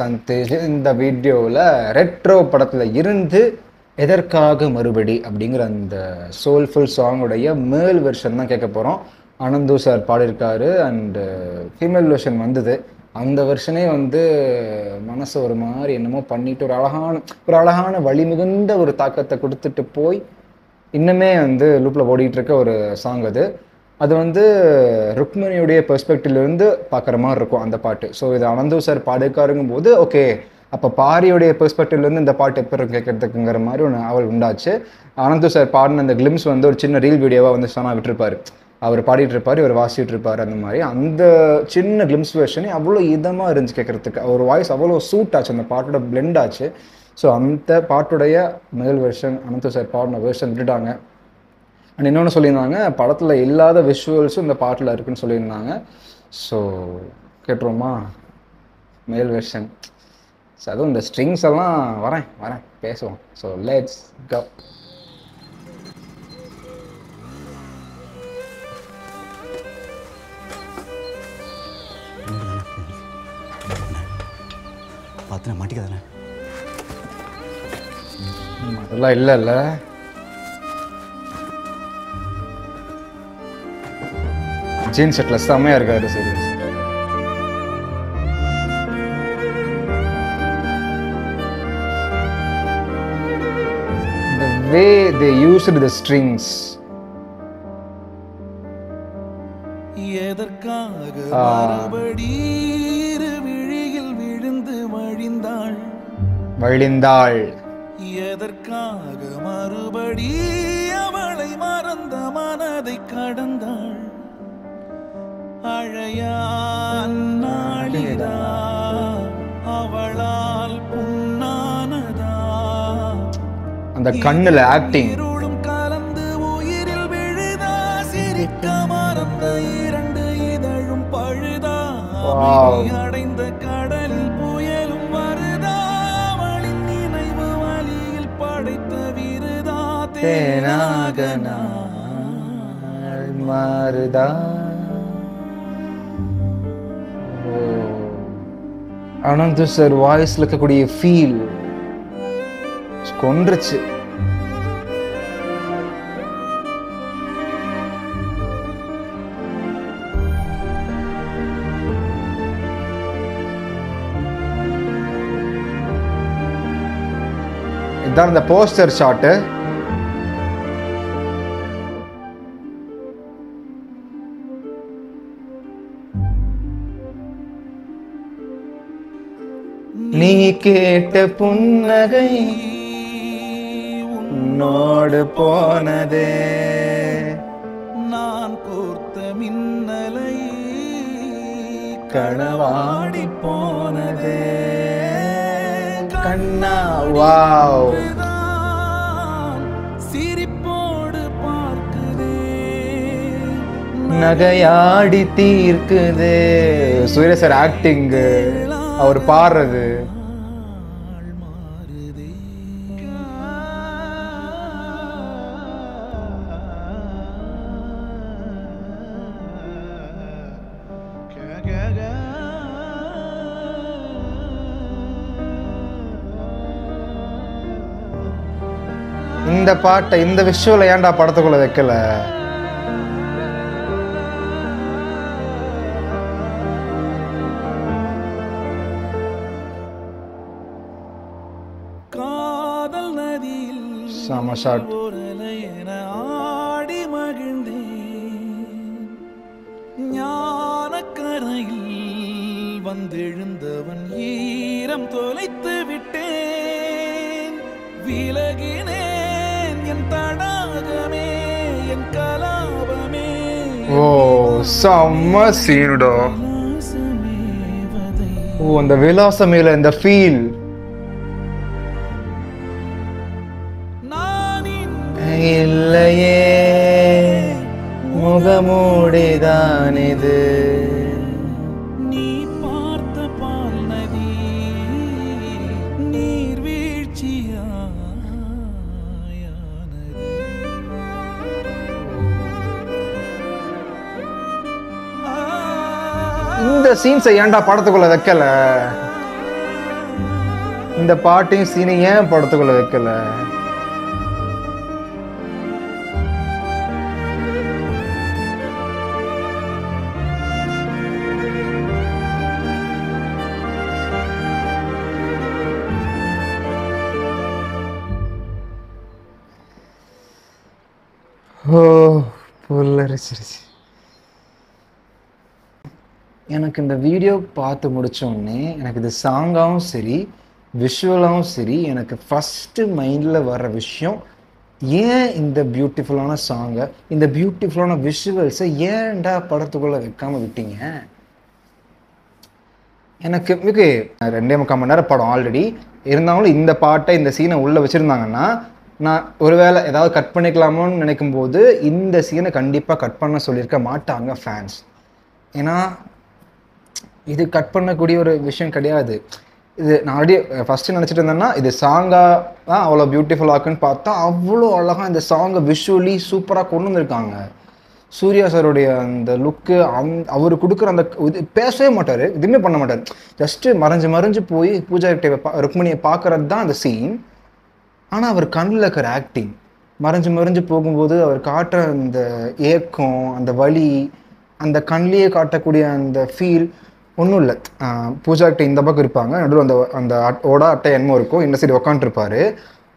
சந்தேஷ் இந்த வீடியோவில் ரெட்ரோ படத்தில் இருந்து எதற்காக மறுபடி அப்படிங்கிற அந்த சோல்ஃபுல் சாங்குடைய மேல் வெர்ஷன் தான் கேட்க போகிறோம். அனந்து சார் பாடியிருக்காரு அண்டு ஃபீமேல் வெர்ஷன் வந்தது. அந்த வெர்ஷனே வந்து மனசை ஒரு மாதிரி என்னமோ பண்ணிட்டு ஒரு அழகான வழிமிகுந்த ஒரு தாக்கத்தை கொடுத்துட்டு போய் இன்னுமே வந்து லூப்பில் ஓடிட்டு இருக்க ஒரு சாங் அது. அது வந்து ருக்மிணியுடைய பெர்ஸ்பெக்டிவ்லேருந்து பார்க்குற மாதிரி இருக்கும் அந்த பாட்டு. ஸோ இது அனந்து சார் பாடியிருக்காருங்கும் போது ஓகே, அப்போ பாரியோடைய பெர்ஸ்பெக்டிவ்லேருந்து இந்த பாட்டு எப்போ கேட்கறதுக்குங்கிற மாதிரி ஒன்று அவள் உண்டாச்சு. அனந்து சார் பாடின அந்த கிளிம்ஸ் வந்து ஒரு சின்ன ரீல் வீடியோவாக வந்து சொன்னா விட்டுருப்பாரு. அவர் பாடிட்டு இருப்பார், இவர் வாசிட்டு இருப்பார். அந்த மாதிரி அந்த சின்ன கிளிம்ஸ் வெர்ஷனே அவ்வளோ இதமாக இருந்துச்சு கேட்குறதுக்கு. அவர் வாய்ஸ் அவ்வளோ சூட் ஆச்சு, அந்த பாட்டோட பிளெண்ட் ஆச்சு. ஸோ அந்த பாட்டுடைய மேல் வெர்ஷன் அனந்து சார் பாடின வெர்ஷன் விட்டுட்டாங்க. அண்ட் இன்னொன்று சொல்லியிருந்தாங்க, படத்தில் இல்லாத விஷுவல்ஸும் இந்த பாட்டில் இருக்குன்னு சொல்லியிருந்தாங்க. ஸோ கேட்டுருவோமா மேல் வெர்ஷன்? ஸோ அதுவும் இந்த ஸ்ட்ரிங்ஸ் எல்லாம் வரேன் பேசுவோம். So let's go. பார்த்து மாட்டிக்காதானே? அதெல்லாம் இல்லைல்ல. ஜீன்ஸ் செட்டில் செம்மையாக இருக்காரு. சரி, the way they used the strings. எதற்காக மறுபடி விழியில் விழுந்து வழிந்தாள்? எதற்காக மறுபடி அவளை மறந்த மனதை கடந்தாள்? அழையான் நாளிதா அவளால் புண்ணானதா? அந்த கண்ணுல ஆக்டிங் கலந்து உயிரில் விழுதா? சிரிக்க மறந்த இரண்டு இதழும் பழுதா? அடைந்த கடலில் புயலும் வருதா? அவளின் நினைவு வழியில் படைத்த விருதா? தேனாக நாள் மாறுதா? அனந்து சார் வாய்ஸ்ல இருக்கக்கூடிய ஃபீல் கொன்றுச்சு. இதான் இந்த போஸ்டர் ஷாட்டு. நீ கேட்ட புன்னகை உன்னோடு போனதே, நான் கோர்த்த மின்னலை களவாடி போனதே கண்ணா. வாவ், சிரிப்போடு பார்க்குதே, நகையாடி தீர்க்குதே. சூர்யா சார் ஆக்டிங், அவர் பாடுறது. இந்த பாட்டை இந்த விஷுவலை ஏன்டா படத்துக்குள்ள வைக்கல? காதல் நதியில் செம ஷாட். ஆடி மகிழ்ந்தேன், ஞானக்கரையில் வந்தெழுந்தவன் ஈரம் தொலைத்து விட்டேன். விலகினேன் என் தடாகமே, என் கலாபமே. ஓ செம்ம சீனுடா. ஓ அந்த விலாசமேல இந்த ஃபீல். இல்லையே முகமூடிதான் இது, நீ பார்த்த பால் நதி நீர்வீழ்ச்சியானது. இந்த சீன்ஸை ஏன்டா படத்துக்குள்ள வைக்கல? இந்த பாட்டையும் சீனை ஏன் படத்துக்குள்ள வைக்கல? ஓ புல்லரிச்சிருச்சு. எனக்கு இந்த வீடியோ பார்த்து முடிச்ச உடனே எனக்கு இது சாங்காகவும் சரி விஷுவலாகவும் சரி எனக்கு ஃபஸ்ட்டு மைண்டில் வர்ற விஷயம், ஏன் இந்த பியூட்டிஃபுல்லான சாங்கை இந்த பியூட்டிஃபுல்லான விஷுவல்ஸை ஏன்டா படத்துக்குள்ளே வைக்காமல் விட்டீங்க? எனக்கு மிக 2.25 மணி நேரம் படம் ஆல்ரெடி இருந்தாலும் இந்த பாட்டை இந்த சீனை உள்ளே வச்சுருந்தாங்கன்னா நான் ஒருவேளை ஏதாவது கட் பண்ணிக்கலாமோன்னு நினைக்கும் போது இந்த சீனை கண்டிப்பாக கட் பண்ண சொல்லியிருக்க மாட்டாங்க ஃபேன்ஸ். ஏன்னா இது கட் பண்ணக்கூடிய ஒரு விஷயம் கிடையாது. இது நான் ஆல்ரெடி ஃபஸ்ட்டு நினச்சிட்டு இருந்தேன்னா இது சாங்காக தான் அவ்வளோ பியூட்டிஃபுல்லாக்குன்னு பார்த்தா அவ்வளோ அழகாக இந்த சாங்கை விஷுவலி சூப்பராக கொண்டு வந்திருக்காங்க. சூர்யா சாருடைய அந்த லுக்கு, அவர் கொடுக்குற அந்த இது பேசவே மாட்டார், எதுவுமே பண்ண மாட்டார். ஜஸ்ட்டு மறைஞ்சு போய் பூஜா கிட்ட ருக்மிணியை பார்க்குறது தான் அந்த சீன். ஆனால் அவர் கண்ணில் இருக்கிற ஆக்டிங், மறைஞ்சு போகும்போது அவர் காட்டுற அந்த ஏக்கம், அந்த வலி, அந்த கண்ணிலேயே காட்டக்கூடிய அந்த ஃபீல் ஒன்றும் இல்லை. பூஜா கிட்ட இந்த பக்கம் இருப்பாங்க, நடுவில் அந்த அந்த ஓடா அட்டை என்னமோ இருக்கும், இந்த சைடு உக்காண்ட்ருப்பார்.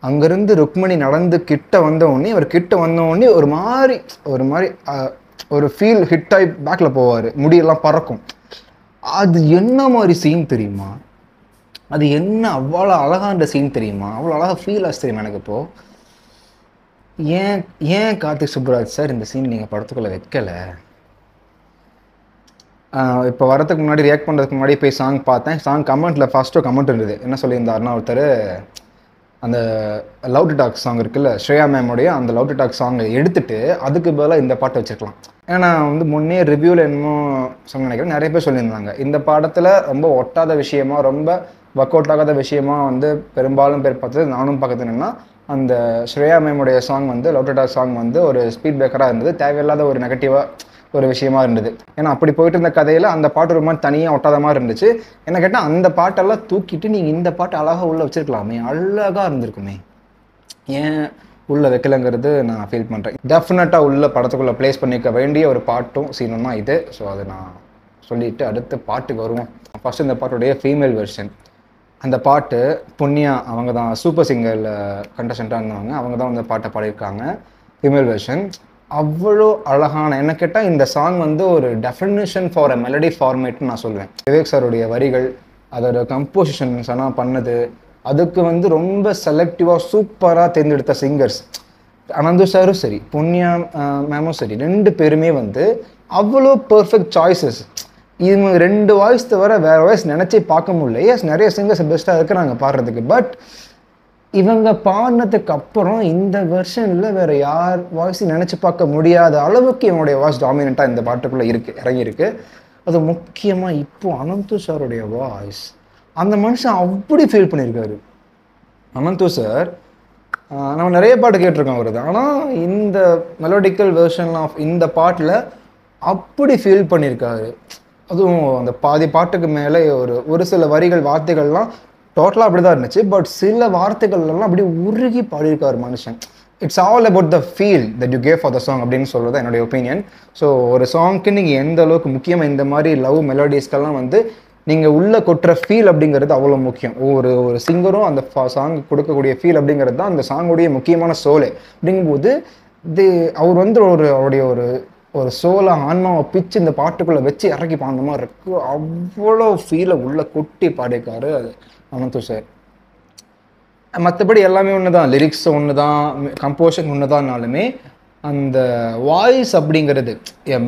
அங்கேருந்து ருக்மிணி நடந்து கிட்ட வந்தோடனே அவர் கிட்ட வந்தோடனே ஒரு மாதிரி ஒரு ஃபீல் ஹிட் ஆகி பேக்கில் போவார், முடியெல்லாம் பறக்கும். அது என்ன மாதிரி சீன் தெரியுமா? அது என்ன அவ்வளோ அழகான சீன் தெரியுமா? அவ்வளோ அழகாக ஃபீல் ஆச்சு தெரியுமா எனக்கு இப்போது? ஏன் கார்த்திக் சுப்புராஜ் சார் இந்த சீன் நீங்கள் படத்துக்குள்ளே வைக்கலை? இப்போ வரதுக்கு முன்னாடி ரியாக்ட் பண்ணுறதுக்கு முன்னாடி போய் சாங் பார்த்தேன். சாங் கமெண்ட்டில் ஃபஸ்ட்டு கமெண்ட் இருந்தது. என்ன சொல்லியிருந்தாருன்னா ஒருத்தர், அந்த லவ் டு டாக் சாங் இருக்குல்ல, ஸ்ரேயா மேமோடைய அந்த லவ் டு டாக் சாங்கை எடுத்துகிட்டு அதுக்கு பதிலாக இந்த பாட்டை வச்சுருக்கலாம். ஏன்னா நான் வந்து முன்னே ரிவ்யூவில் என்னமோ சாங் நினைக்கிறேன், நிறைய பேர் சொல்லியிருந்தாங்க இந்த படத்தில் ரொம்ப ஒட்டாத விஷயமா, ரொம்ப ஒர்க் அவுட் ஆகாத விஷயமா வந்து பெரும்பாலும் பேர் பார்த்தது, நானும் பார்க்கறது என்னென்னா அந்த ஸ்ரேயா மேமுடைய சாங் வந்து லவ் டு டாக் சாங் வந்து ஒரு ஸ்பீட் பிரேக்கராக இருந்தது, தேவையில்லாத ஒரு நெகட்டிவாக ஒரு விஷயமா இருந்தது. ஏன்னா அப்படி போயிட்டு இருந்த கதையில் அந்த பாட்டு ஒரு மாதிரி தனியாக ஒட்டாத மாதிரி இருந்துச்சு. என்ன கேட்டால் அந்த பாட்டெல்லாம் தூக்கிட்டு நீங்கள் இந்த பாட்டு அழகாக உள்ளே வச்சுருக்கலாமே, அழகாக இருந்திருக்குமே, ஏன் உள்ளே வைக்கலைங்கிறது நான் ஃபீல் பண்ணுறேன். டெஃபினட்டாக உள்ள படத்துக்குள்ளே ப்ளேஸ் பண்ணிக்க வேண்டிய ஒரு பாட்டும் சீனும் தான் இது. ஸோ அதை நான் சொல்லிவிட்டு அடுத்து பாட்டுக்கு வருவோம். ஃபஸ்ட்டு இந்த பாட்டுடைய ஃபீமேல் வெர்ஷன். அந்த பாட்டு புண்ணியா அவங்க தான் சூப்பர் சிங்கரில் கண்டஸ்டண்ட்டாக இருந்தவங்க, அவங்க தான் வந்து பாட்டை பாடியிருக்காங்க. ஃபீமேல் வெர்ஷன் அவ்வளோ அழகான, என்ன கேட்டால் இந்த சாங் வந்து ஒரு டெஃபினிஷன் ஃபார் அ மெலடி ஃபார்மேட்னு நான் சொல்லுவேன். விவேக் சாருடைய வரிகள், அதோட கம்போசிஷன்ஸ் எல்லாம் பண்ணது, அதுக்கு வந்து ரொம்ப செலக்டிவாக சூப்பராக தேர்ந்தெடுத்த சிங்கர்ஸ் அனந்து சாரும் சரி புண்ணியா மேமும் சரி, 2 பேருமே வந்து அவ்வளோ பர்ஃபெக்ட் சாய்ஸஸ். இவங்க 2 வாய்ஸ் தவிர வேறு வாய்ஸ் நினச்சே பார்க்க முடியல. எஸ் நிறைய சிங்கர்ஸ் பெஸ்ட்டாக இருக்கிறாங்க பாடுறதுக்கு, பட் இவங்க பாடினதுக்கு அப்புறம் இந்த வெர்ஷனில் வேறு யார் வாய்ஸையும் நினச்சி பார்க்க முடியாத அளவுக்கு இவனுடைய வாய்ஸ் டாமினண்ட்டாக இந்த பாட்டுக்குள்ளே இறங்கியிருக்கு. அது முக்கியமாக இப்போது அனந்து சாருடைய வாய்ஸ், அந்த மனுஷன் அப்படி ஃபீல் பண்ணியிருக்காரு. அனந்து சார் நம்ம நிறைய பாட்டு கேட்டிருக்கோம் வருது, ஆனால் இந்த மெலோடிக்கல் வெர்ஷன் ஆஃப் இந்த பாட்டில் அப்படி ஃபீல் பண்ணியிருக்காரு. அதுவும் அந்த பாதி பாட்டுக்கு மேலே ஒரு சில வரிகள் வார்த்தைகள்லாம் டோட்டலாக அப்படி தான் இருந்துச்சு, பட் சில வார்த்தைகள்லாம் அப்படி உருகி பாடியிருக்காரு மனுஷன். It's all about the feel that you gave for the song அப்படின்னு சொல்கிறது என்னுடைய ஒப்பீனியன். ஸோ ஒரு சாங்க்கு நீங்கள் எந்த அளவுக்கு முக்கியமாக இந்த மாதிரி லவ் மெலோடிஸ்க்கெல்லாம் வந்து நீங்கள் உள்ளே கொட்டுற ஃபீல் அப்படிங்கிறது அவ்வளோ முக்கியம். ஒரு சிங்கரும் அந்த சாங் கொடுக்கக்கூடிய ஃபீல் அப்படிங்கிறது தான் அந்த சாங்குடைய முக்கியமான சோலே. அப்படிங்கும்போது அவர் வந்து அவருடைய ஒரு சோலை ஆன்மாவை பிச்சு இந்த பாட்டுக்குள்ளே வச்சு இறக்கி பாடுற மாதிரி இருக்கு. அவ்வளோ ஃபீலை உள்ளே கொட்டி பாடியிருக்காரு அது அனந்து சார். மற்றபடி எல்லாமே ஒன்று தான், லிரிக்ஸ் ஒன்று தான், கம்போஷன் ஒன்று தான்னாலுமே அந்த வாய்ஸ் அப்படிங்கிறது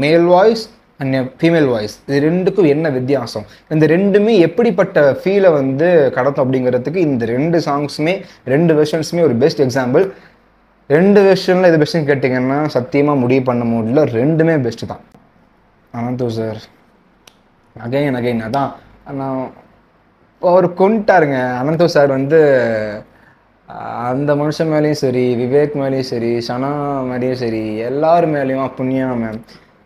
மேல் வாய்ஸ் அண்ட் ஃபீமேல் வாய்ஸ், இது 2க்கும் என்ன வித்தியாசம், இந்த 2மே எப்படிப்பட்ட ஃபீலை வந்து கடத்தும் அப்படிங்கிறதுக்கு இந்த 2 சாங்ஸுமே 2 வெர்ஷன்ஸுமே ஒரு பெஸ்ட் எக்ஸாம்பிள். 2 வெர்ஷனில் இது பெஸ்ட்டுன்னு கேட்டிங்கன்னா சத்தியமாக முடிவு பண்ண முடியல, 2மே பெஸ்ட்டு தான். அனந்து சார் அகைன் அதான் நான் அவர் கொண்டுட்டாருங்க. அனந்து சார் வந்து அந்த மனுஷன் மேலேயும் சரி, விவேக் மேலேயும் சரி, சனா மேலேயும் சரி, எல்லார் மேலேயும் புண்ணியா மேம்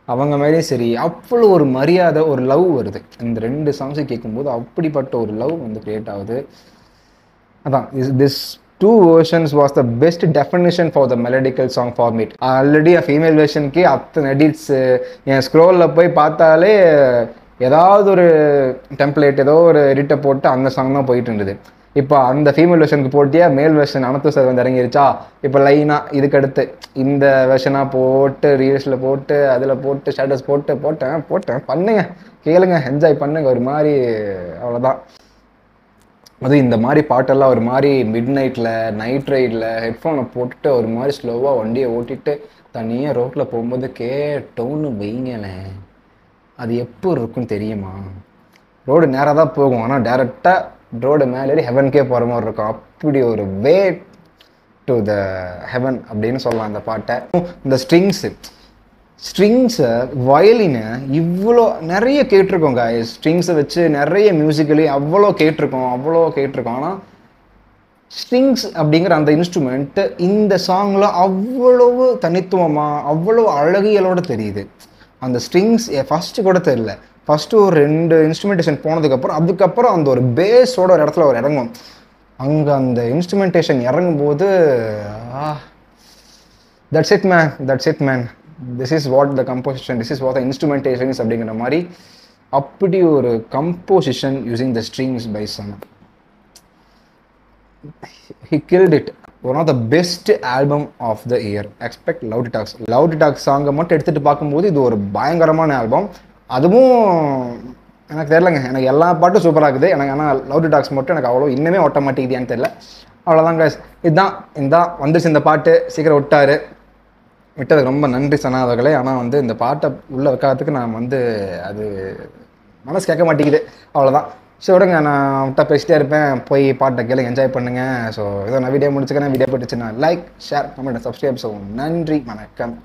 அவங்க மேலேயும் சரி, அவ்வளோ ஒரு மரியாதை, ஒரு லவ் வருது. இந்த 2 சாங்ஸை கேட்கும்போது அப்படிப்பட்ட ஒரு லவ் வந்து கிரியேட் ஆகுது. அதான் this two versions was the best definition for the melodical song format. Already female வெர்ஷனுக்கு அத்தனை எடிட்ஸு என் ஸ்க்ரோலில் போய் பார்த்தாலே ஏதாவது ஒரு டெம்ப்ளேட் ஏதோ ஒரு எடிட்டை போட்டு அந்த சாங் தான் போயிட்டு இருந்தது. இப்போ அந்த ஃபீமேல் வெர்ஷனுக்கு போட்டியா மேல் வெர்ஷன் அனந்து சார் வந்து இறங்கிருச்சா, இப்போ லைனாக இதுக்கடுத்து இந்த வெர்ஷனாக போட்டு ரீல்ஸில் போட்டு அதில் போட்டு ஸ்டேட்டஸ் போட்டேன் பண்ணுங்க, கேளுங்க, என்ஜாய் பண்ணுங்க. ஒரு மாதிரி அவ்வளோதான். அதுவும் இந்த மாதிரி பாட்டெல்லாம் ஒரு மாதிரி மிட் நைட்டில் நைட் ரைடில் ஹெட்ஃபோனை போட்டுட்டு ஒரு மாதிரி ஸ்லோவாக வண்டியை ஓட்டிட்டு தனியாக ரோட்டில் போகும்போது கேட்டோன்னு வைங்களேன், அது எப்போ இருக்குன்னு தெரியுமா? ரோடு நேராக தான் போகும், ஆனால் டேரெக்டாக ரோடு மேலே ஏறி ஹெவன்கே போகிற மாதிரி இருக்கும். அப்படி ஒரு வே டு த ஹெவன் அப்படின்னு சொல்லலாம் அந்த பாட்டை. இந்த ஸ்ட்ரிங்ஸை வயலினை இவ்வளோ நிறைய கேட்டிருக்கோங்க. ஸ்ட்ரிங்ஸை வச்சு நிறைய மியூசிக்கலி அவ்வளோ கேட்டிருக்கோம். ஆனால் ஸ்ட்ரிங்ஸ் அப்படிங்கிற அந்த இன்ஸ்ட்ருமெண்ட்டு இந்த சாங்கில் அவ்வளவு தனித்துவமாக அவ்வளோ அழகியலோடு தெரியுது. அந்த ஸ்ட்ரிங்ஸ் ஃபஸ்ட்டு கூட தெரியல. ஃபஸ்ட்டு ஒரு 2 இன்ஸ்ட்ருமெண்டேஷன் போனதுக்கப்புறம் அதுக்கப்புறம் அந்த ஒரு பேஸோட ஒரு இடத்துல ஒரு இறங்கும். அங்கே அந்த இன்ஸ்ட்ருமெண்டேஷன் இறங்கும்போது that's it man, this is what the composition, this is what the instrumentations அப்படிங்கிற மாதிரி அப்படி ஒரு composition using the strings by Sun. He killed it. One of the best album of the year. Expect Loud Talks. Loud Talks சாங்கை மட்டும் எடுத்துகிட்டு பார்க்கும்போது இது ஒரு பயங்கரமான ஆல்பம். அதுவும் எனக்கு தெரிலங்க, எனக்கு எல்லா பாட்டும் சூப்பராக இருக்குது எனக்கு. ஆனால் லவ் டாக்ஸ் மட்டும் எனக்கு அவ்வளோ இன்னுமே ஓட்ட மாட்டேங்குதுன்னு தெரில. அவ்வளோதான் கைஸ், இதுதான் வந்துச்சு இந்த பாட்டு. சீக்கிரம் விட்டதுக்கு ரொம்ப நன்றி சனா அவர்களே. ஆனால் வந்து இந்த பாட்டை உள்ளே வைக்காததுக்கு நான் வந்து அது மனசு கேட்க மாட்டேங்குது. அவ்வளோதான். ஸோ விடுங்க, நான் விட்டா பேசிட்டே இருப்பேன். போய் பாட்டை கேளுங்க, என்ஜாய் பண்ணுங்கள். ஸோ இதோ நான் வீடியோ முடிச்சுக்கிறேன். வீடியோ பிடிச்சுன்னா like, share, comment, subscribe. So நன்றி, வணக்கம்.